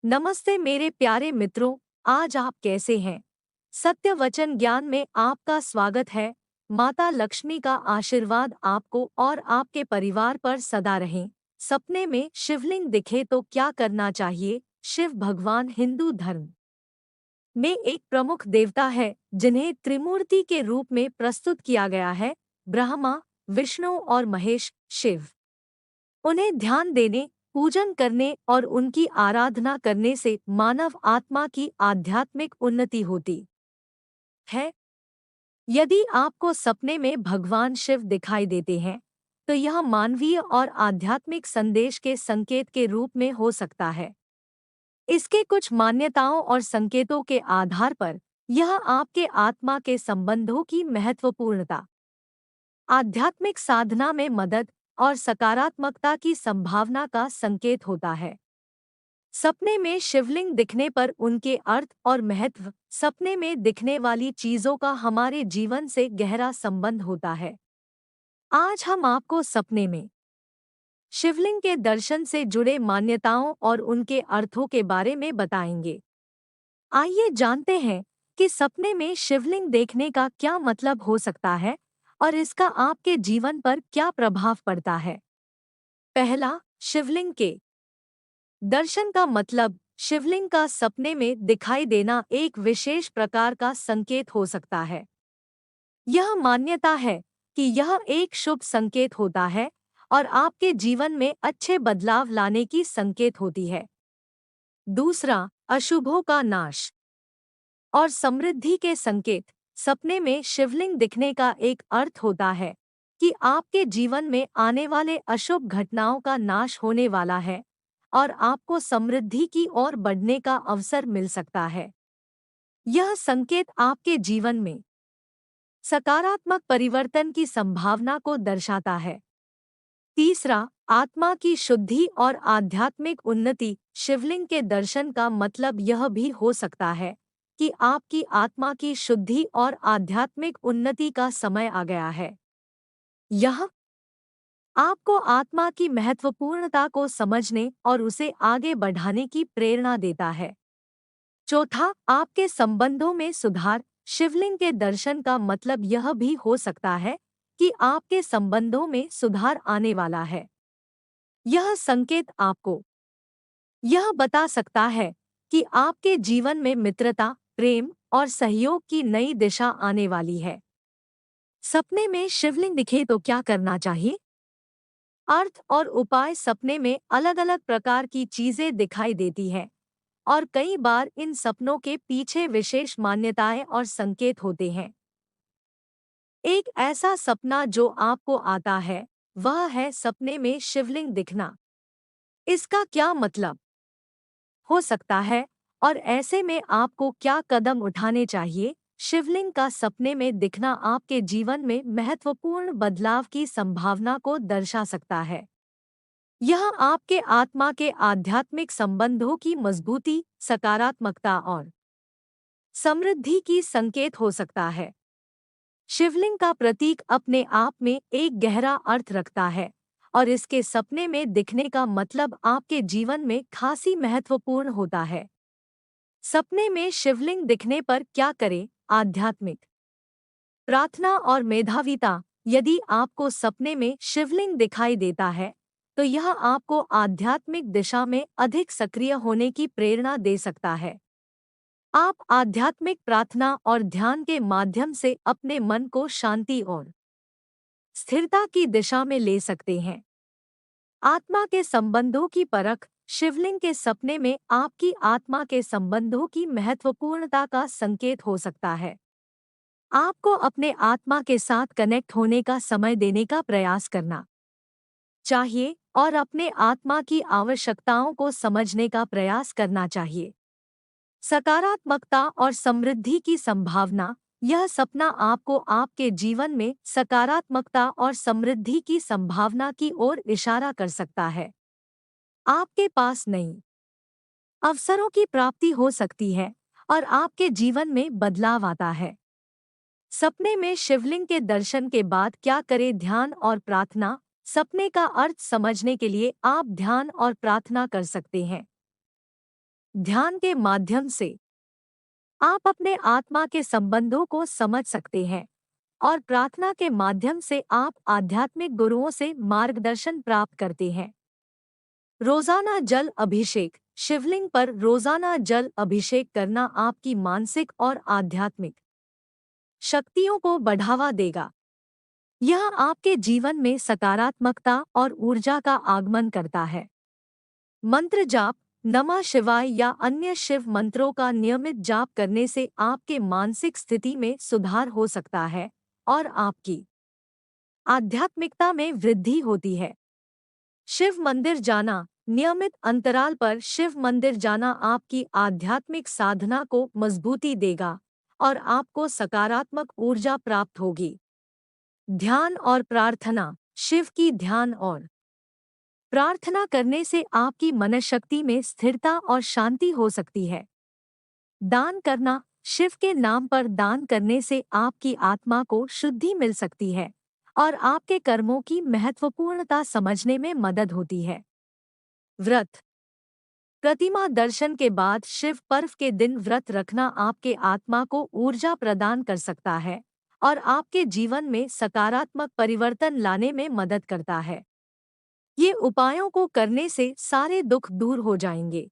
नमस्ते मेरे प्यारे मित्रों। आज आप कैसे हैं? सत्य वचन ज्ञान में आपका स्वागत है। माता लक्ष्मी का आशीर्वाद आपको और आपके परिवार पर सदा रहे। सपने में शिवलिंग दिखे तो क्या करना चाहिए? शिव भगवान हिंदू धर्म में एक प्रमुख देवता है जिन्हें त्रिमूर्ति के रूप में प्रस्तुत किया गया है। ब्रह्मा, विष्णु और महेश शिव। उन्हें ध्यान देने, पूजन करने और उनकी आराधना करने से मानव आत्मा की आध्यात्मिक उन्नति होती है। यदि आपको सपने में भगवान शिव दिखाई देते हैं, तो यह मानवीय और आध्यात्मिक संदेश के संकेत के रूप में हो सकता है। इसके कुछ मान्यताओं और संकेतों के आधार पर यह आपके आत्मा के संबंधों की महत्वपूर्णता, आध्यात्मिक साधना में मदद और सकारात्मकता की संभावना का संकेत होता है। सपने में शिवलिंग दिखने पर उनके अर्थ और महत्व। सपने में दिखने वाली चीजों का हमारे जीवन से गहरा संबंध होता है। आज हम आपको सपने में शिवलिंग के दर्शन से जुड़े मान्यताओं और उनके अर्थों के बारे में बताएंगे। आइए जानते हैं कि सपने में शिवलिंग देखने का क्या मतलब हो सकता है और इसका आपके जीवन पर क्या प्रभाव पड़ता है। पहला, शिवलिंग के दर्शन का मतलब। शिवलिंग का सपने में दिखाई देना एक विशेष प्रकार का संकेत हो सकता है। यह मान्यता है कि यह एक शुभ संकेत होता है और आपके जीवन में अच्छे बदलाव लाने की संकेत होती है। दूसरा, अशुभों का नाश और समृद्धि के संकेत। सपने में शिवलिंग दिखने का एक अर्थ होता है कि आपके जीवन में आने वाले अशुभ घटनाओं का नाश होने वाला है और आपको समृद्धि की ओर बढ़ने का अवसर मिल सकता है। यह संकेत आपके जीवन में सकारात्मक परिवर्तन की संभावना को दर्शाता है। तीसरा, आत्मा की शुद्धि और आध्यात्मिक उन्नति। शिवलिंग के दर्शन का मतलब यह भी हो सकता है कि आपकी आत्मा की शुद्धि और आध्यात्मिक उन्नति का समय आ गया है। यह आपको आत्मा की महत्वपूर्णता को समझने और उसे आगे बढ़ाने की प्रेरणा देता है। चौथा, आपके संबंधों में सुधार। शिवलिंग के दर्शन का मतलब यह भी हो सकता है कि आपके संबंधों में सुधार आने वाला है। यह संकेत आपको यह बता सकता है कि आपके जीवन में मित्रता, प्रेम और सहयोग की नई दिशा आने वाली है। सपने में शिवलिंग दिखे तो क्या करना चाहिए? अर्थ और उपाय। सपने में अलग अलग प्रकार की चीजें दिखाई देती हैं और कई बार इन सपनों के पीछे विशेष मान्यताएं और संकेत होते हैं। एक ऐसा सपना जो आपको आता है वह है सपने में शिवलिंग दिखना। इसका क्या मतलब हो सकता है और ऐसे में आपको क्या कदम उठाने चाहिए? शिवलिंग का सपने में दिखना आपके जीवन में महत्वपूर्ण बदलाव की संभावना को दर्शा सकता है। यह आपके आत्मा के आध्यात्मिक संबंधों की मजबूती, सकारात्मकता और समृद्धि की संकेत हो सकता है। शिवलिंग का प्रतीक अपने आप में एक गहरा अर्थ रखता है और इसके सपने में दिखने का मतलब आपके जीवन में खासी महत्वपूर्ण होता है। सपने में शिवलिंग दिखने पर क्या करें? आध्यात्मिक प्रार्थना और मेधाविता। यदि आपको सपने में शिवलिंग दिखाई देता है, तो यह आपको आध्यात्मिक दिशा में अधिक सक्रिय होने की प्रेरणा दे सकता है। आप आध्यात्मिक प्रार्थना और ध्यान के माध्यम से अपने मन को शांति और स्थिरता की दिशा में ले सकते हैं। आत्मा के संबंधों की परख। शिवलिंग के सपने में आपकी आत्मा के संबंधों की महत्वपूर्णता का संकेत हो सकता है। आपको अपने आत्मा के साथ कनेक्ट होने का समय देने का प्रयास करना चाहिए और अपने आत्मा की आवश्यकताओं को समझने का प्रयास करना चाहिए। सकारात्मकता और समृद्धि की संभावना। यह सपना आपको आपके जीवन में सकारात्मकता और समृद्धि की संभावना की ओर इशारा कर सकता है। आपके पास नई अवसरों की प्राप्ति हो सकती है और आपके जीवन में बदलाव आता है। सपने में शिवलिंग के दर्शन के बाद क्या करें? ध्यान और प्रार्थना। सपने का अर्थ समझने के लिए आप ध्यान और प्रार्थना कर सकते हैं। ध्यान के माध्यम से आप अपने आत्मा के संबंधों को समझ सकते हैं और प्रार्थना के माध्यम से आप आध्यात्मिक गुरुओं से मार्गदर्शन प्राप्त करते हैं। रोजाना जल अभिषेक। शिवलिंग पर रोजाना जल अभिषेक करना आपकी मानसिक और आध्यात्मिक शक्तियों को बढ़ावा देगा। यह आपके जीवन में सकारात्मकता और ऊर्जा का आगमन करता है। मंत्र जाप। नमः शिवाय या अन्य शिव मंत्रों का नियमित जाप करने से आपके मानसिक स्थिति में सुधार हो सकता है और आपकी आध्यात्मिकता में वृद्धि होती है। शिव मंदिर जाना। नियमित अंतराल पर शिव मंदिर जाना आपकी आध्यात्मिक साधना को मजबूती देगा और आपको सकारात्मक ऊर्जा प्राप्त होगी। ध्यान और प्रार्थना। शिव की ध्यान और प्रार्थना करने से आपकी मनःशक्ति में स्थिरता और शांति हो सकती है। दान करना। शिव के नाम पर दान करने से आपकी आत्मा को शुद्धि मिल सकती है और आपके कर्मों की महत्वपूर्णता समझने में मदद होती है। व्रत। प्रतिमा दर्शन के बाद शिव पर्व के दिन व्रत रखना आपके आत्मा को ऊर्जा प्रदान कर सकता है और आपके जीवन में सकारात्मक परिवर्तन लाने में मदद करता है। ये उपायों को करने से सारे दुख दूर हो जाएंगे।